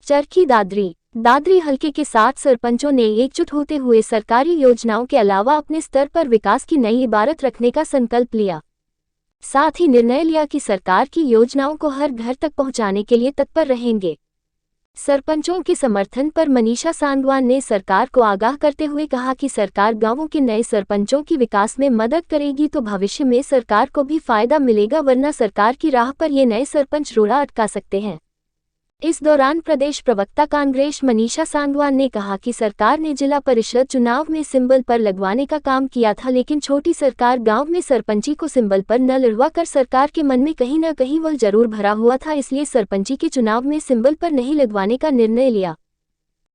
चरखी दादरी हलके के 7 सरपंचों ने एकजुट होते हुए सरकारी योजनाओं के अलावा अपने स्तर पर विकास की नई इबारत रखने का संकल्प लिया। साथ ही निर्णय लिया कि सरकार की योजनाओं को हर घर तक पहुंचाने के लिए तत्पर रहेंगे। सरपंचों के समर्थन पर मनीषा सांगवान ने सरकार को आगाह करते हुए कहा कि सरकार गांवों के नए सरपंचों की विकास में मदद करेगी तो भविष्य में सरकार को भी फायदा मिलेगा, वरना सरकार की राह पर ये नए सरपंच रोड़ा अटका सकते हैं। इस दौरान प्रदेश प्रवक्ता कांग्रेस मनीषा सांगवान ने कहा कि सरकार ने जिला परिषद चुनाव में सिंबल पर लगवाने का काम किया था, लेकिन छोटी सरकार गांव में सरपंची को सिंबल पर न लड़वा कर सरकार के मन में कहीं न कहीं वह जरूर भरा हुआ था, इसलिए सरपंची के चुनाव में सिंबल पर नहीं लगवाने का निर्णय लिया।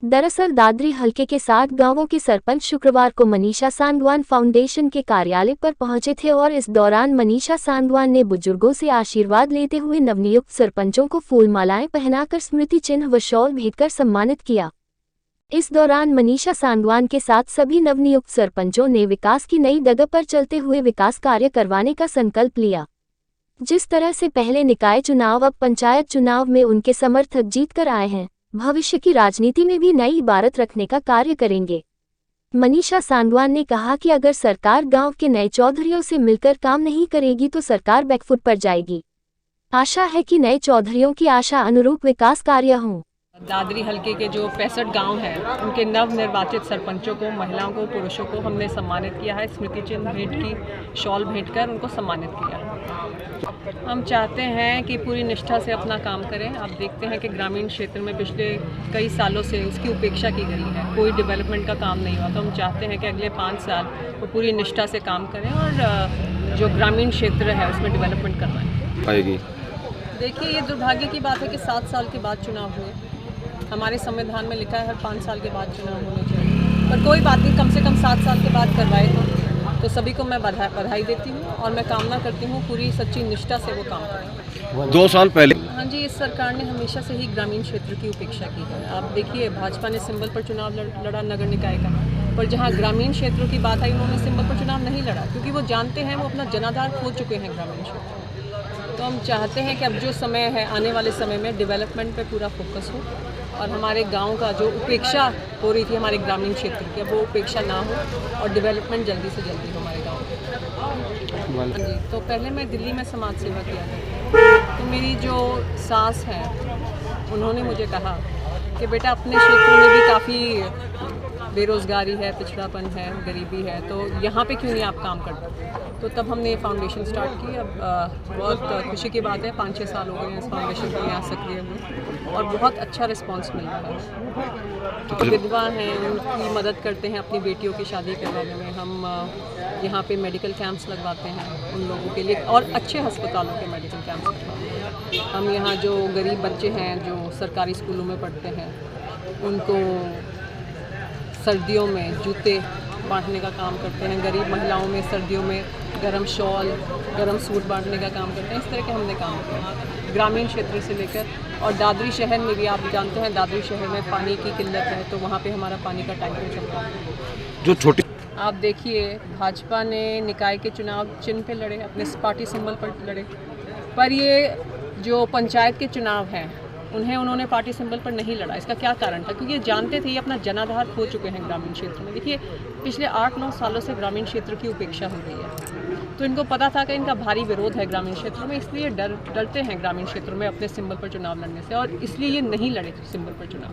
दरअसल दादरी हलके के 7 गांवों के सरपंच शुक्रवार को मनीषा सांगवान फाउंडेशन के कार्यालय पर पहुंचे थे और इस दौरान मनीषा सांगवान ने बुजुर्गों से आशीर्वाद लेते हुए नवनियुक्त सरपंचों को फूलमालाएं पहनाकर स्मृति चिन्ह व शॉल भेंटकर सम्मानित किया। इस दौरान मनीषा सांगवान के साथ सभी नवनियुक्त सरपंचों ने विकास की नई डगर पर चलते हुए विकास कार्य करवाने का संकल्प लिया। जिस तरह से पहले निकाय चुनाव अब पंचायत चुनाव में उनके समर्थक जीत कर आए हैं, भविष्य की राजनीति में भी नई इबारत रखने का कार्य करेंगे। मनीषा सांगवान ने कहा कि अगर सरकार गांव के नए चौधरियों से मिलकर काम नहीं करेगी तो सरकार बैकफुट पर जाएगी। आशा है कि नए चौधरियों की आशा अनुरूप विकास कार्य हों। दादरी हलके के जो 65 गांव हैं, उनके नव निर्वाचित सरपंचों को, महिलाओं को, पुरुषों को हमने सम्मानित किया है। स्मृति चिन्ह भेंट की, शॉल भेंट कर उनको सम्मानित किया। हम चाहते हैं कि पूरी निष्ठा से अपना काम करें। आप देखते हैं कि ग्रामीण क्षेत्र में पिछले कई सालों से इसकी उपेक्षा की गई है, कोई डेवलपमेंट का काम नहीं हुआ। तो हम चाहते हैं कि अगले 5 साल वो पूरी निष्ठा से काम करें और जो ग्रामीण क्षेत्र है उसमें डेवलपमेंट करवाएं। देखिए, ये दुर्भाग्य की बात है कि 7 साल के बाद चुनाव हुए। हमारे संविधान में लिखा है हर 5 साल के बाद चुनाव होने चाहिए, पर कोई बात नहीं, कम से कम 7 साल के बाद करवाए तो सभी को मैं बधाई देती हूँ और मैं कामना करती हूँ पूरी सच्ची निष्ठा से वो काम करें। 2 साल पहले हाँ जी, इस सरकार ने हमेशा से ही ग्रामीण क्षेत्र की उपेक्षा की है। आप देखिए, भाजपा ने सिंबल पर चुनाव लड़ा नगर निकाय का, पर जहाँ ग्रामीण क्षेत्रों की बात आई उन्होंने सिंबल पर चुनाव नहीं लड़ा, क्योंकि वो जानते हैं वो अपना जनाधार खो चुके हैं ग्रामीण क्षेत्र। तो हम चाहते हैं कि अब जो समय है, आने वाले समय में डेवलपमेंट पे पूरा फोकस हो और हमारे गांव का जो उपेक्षा हो रही थी हमारे ग्रामीण क्षेत्र की, अब वो उपेक्षा ना हो और डेवलपमेंट जल्दी से जल्दी हो हमारे गांव में। जी, तो पहले मैं दिल्ली में समाज सेवा किया था, तो मेरी जो सास हैं उन्होंने मुझे कहा कि बेटा अपने क्षेत्र में भी काफ़ी बेरोज़गारी है, पिछड़ापन है, गरीबी है, तो यहाँ पे क्यों नहीं आप काम करते। तो तब हमने ये फाउंडेशन स्टार्ट की। अब बहुत खुशी की बात है, 5-6 साल हो गए हैं इस फाउंडेशन को यहाँ सक्रिय हुए और बहुत अच्छा रिस्पांस मिल रहा है। तो विधवा हैं, उनकी मदद करते हैं अपनी बेटियों की शादी करवाने में। हम यहाँ पे मेडिकल कैंप्स लगवाते हैं उन लोगों के लिए और अच्छे अस्पतालों के मेडिकल कैंप्स लगवाते हैं। हम यहाँ जो गरीब बच्चे हैं जो सरकारी स्कूलों में पढ़ते हैं, उनको सर्दियों में जूते बांटने का काम करते हैं। गरीब महिलाओं में सर्दियों में गरम शॉल, गरम सूट बांटने का काम करते हैं। इस तरह के हमने काम किया ग्रामीण क्षेत्र से लेकर, और दादरी शहर में भी आप जानते हैं दादरी शहर में पानी की किल्लत है, तो वहाँ पे हमारा पानी का टैंकर चलता है। जो छोटी आप देखिए, भाजपा ने निकाय के चुनाव चिन्ह पे लड़े, अपने पार्टी सिंबल पर लड़े, पर ये जो पंचायत के चुनाव हैं उन्होंने पार्टी सिंबल पर नहीं लड़ा। इसका क्या कारण था? क्योंकि ये जानते थे ये अपना जनाधार खो चुके हैं ग्रामीण क्षेत्र में। देखिए, पिछले 8-9 सालों से ग्रामीण क्षेत्र की उपेक्षा हो गई है, तो इनको पता था कि इनका भारी विरोध है ग्रामीण क्षेत्रों में, इसलिए डरते हैं ग्रामीण क्षेत्रों में अपने सिंबल पर चुनाव लड़ने से, और इसलिए ये नहीं लड़े सिंबल पर चुनाव।